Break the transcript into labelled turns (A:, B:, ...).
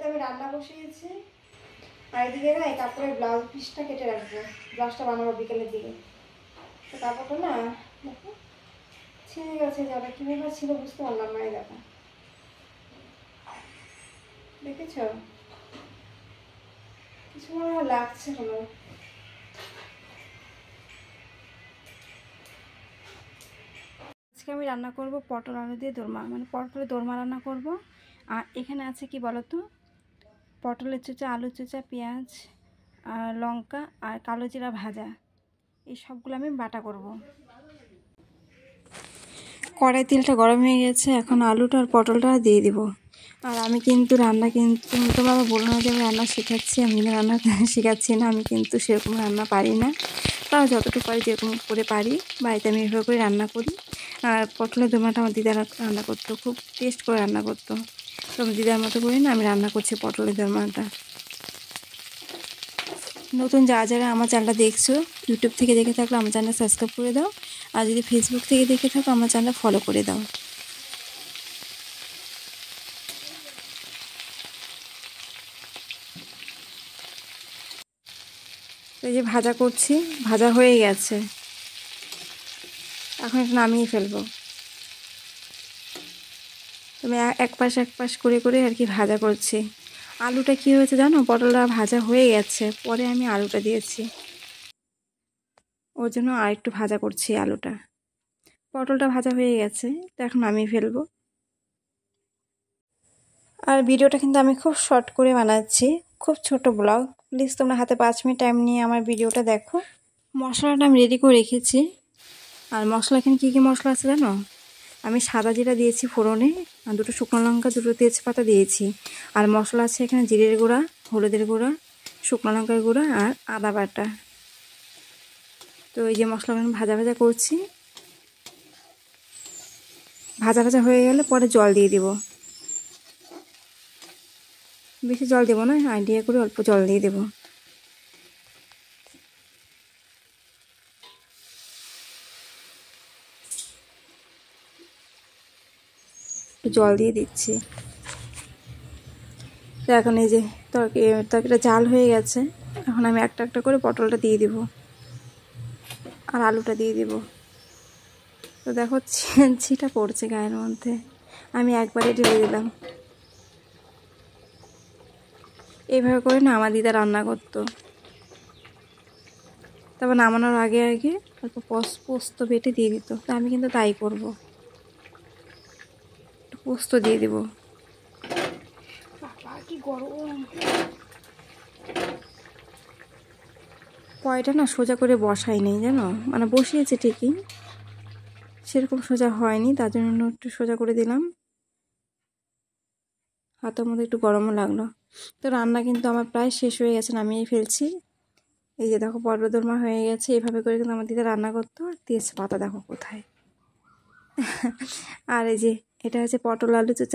A: এদিকে আমি রান্না বসিয়েছি, আর এদিকে না এই কাপড়ের ব্লাউজ পিসটা কেটে রাখবো, ব্লাউজটা বানাবো বিকেলের দিকে। তো কাপড়টা না দেখো ছিঁড়ে গেছে, যাবে কীভাবে ছিল বুঝতে পারলাম না। এই দেখো, দেখেছ কিছু মনে হয় লাগছে হলো। আজকে আমি রান্না করব পটল আলু দিয়ে দোরমা, মানে পটলের দোরমা রান্না করব। আর এখানে আছে কি বলতো, পটলের চোচা, আলুর চোচা, পেঁয়াজ আর লঙ্কা আর কালো জিরা ভাজা, এই সবগুলো আমি বাটা করব। কড়াই তেলটা গরম হয়ে গেছে, এখন আলুটা আর পটলটা দিয়ে দিব। আর আমি কিন্তু রান্না কিন্তু তোমরা বলো না যে আমি রান্না শেখাচ্ছি, আমি রান্না শেখাচ্ছি না, আমি কিন্তু সেরকম রান্না পারি না। তাও যতটুকু পারি যেরকম করে পারি বাড়িতে আমি এভাবে করে রান্না করি। আর পটলের দোরমাটা আমার দিদা রান্না করতো, খুব টেস্ট করে রান্না করতো। তো আমার দিদার মতো করে না আমি রান্না করছি পটলের দোরমাটা। নতুন যারা আমার চ্যানেলটা দেখছো, ইউটিউব থেকে দেখে থাকলে আমার চ্যানেল সাবস্ক্রাইব করে দাও, আর যদি ফেসবুক থেকে দেখে থাকো আমার চ্যানেল ফলো করে দাও। এই যে ভাজা করছি, ভাজা হয়ে গেছে, এখন এটা নামিয়ে ফেলবো। তুমি এক পাশ করে করে আর কি ভাজা করছি। আলুটা কি হয়েছে জানো, পটলটা ভাজা হয়ে গেছে, পরে আমি আলুটা দিয়েছি, ওর জন্য আরেকটু ভাজা করছি আলুটা। পটলটা ভাজা হয়ে গেছে, তো এখন নামিয়ে ফেলবো। আর ভিডিওটা কিন্তু আমি খুব শর্ট করে বানাচ্ছি, খুব ছোট ব্লগ। প্লিজ তোমরা হাতে 5 মিনিট টাইম নিয়ে আমার ভিডিওটা দেখো। মশলাটা আমি রেডি করে রেখেছি। আর মশলা এখানে কী কী মশলা আছে জানো, আমি সাদা জিরা দিয়েছি ফোড়নে, আর 2টো শুকনো লঙ্কা, 2টো তেজপাতা দিয়েছি। আর মশলা আছে এখানে জিরের গুঁড়া, হলুদের গুঁড়া, শুকনো লঙ্কার গুঁড়া আর আদা বাটা। তো এই যে মশলাটা ভাজা ভাজা করছি, ভাজা ভাজা হয়ে গেলে পরে জল দিয়ে দিব। বেশি জল দেবো না, আইডিয়া করে অল্প জল দিয়ে দেবো। জল দিয়ে দিচ্ছি। তো এখন এই যে তরকারিটা জাল হয়ে গেছে, এখন আমি একটা একটা করে পটলটা দিয়ে দিব আর আলুটা দিয়ে দিব। তো দেখো ছিটা পড়ছে গায়ের মধ্যে, আমি একবারে ঢেলে দিলাম। এইভাবে করে না আমার দিদা রান্না করতো। তারপর নামানোর আগে আগে অল্প পোস্ত বেটে দিয়ে দিত, তো আমি কিন্তু তাই করব, পোস্ত দিয়ে দিব। বাবা কি গরম! কয়টা না সোজা করে বসাই নেই জানো, মানে বসিয়েছে ঠিকই, সেরকম সোজা হয়নি, তার জন্য একটু সোজা করে দিলাম। হাতের মধ্যে একটু গরমও লাগলো। তো রান্না কিন্তু আমার প্রায় শেষ হয়ে গেছে, নামিয়ে ফেলছি। এই যে দেখো পটল দোরমা হয়ে গেছে, এভাবে করে কিন্তু আমার দিদা রান্না করতো। আর তেজপাতা দেখো কোথায়। আর এই যে এটা হচ্ছে পটল আলু চোচা।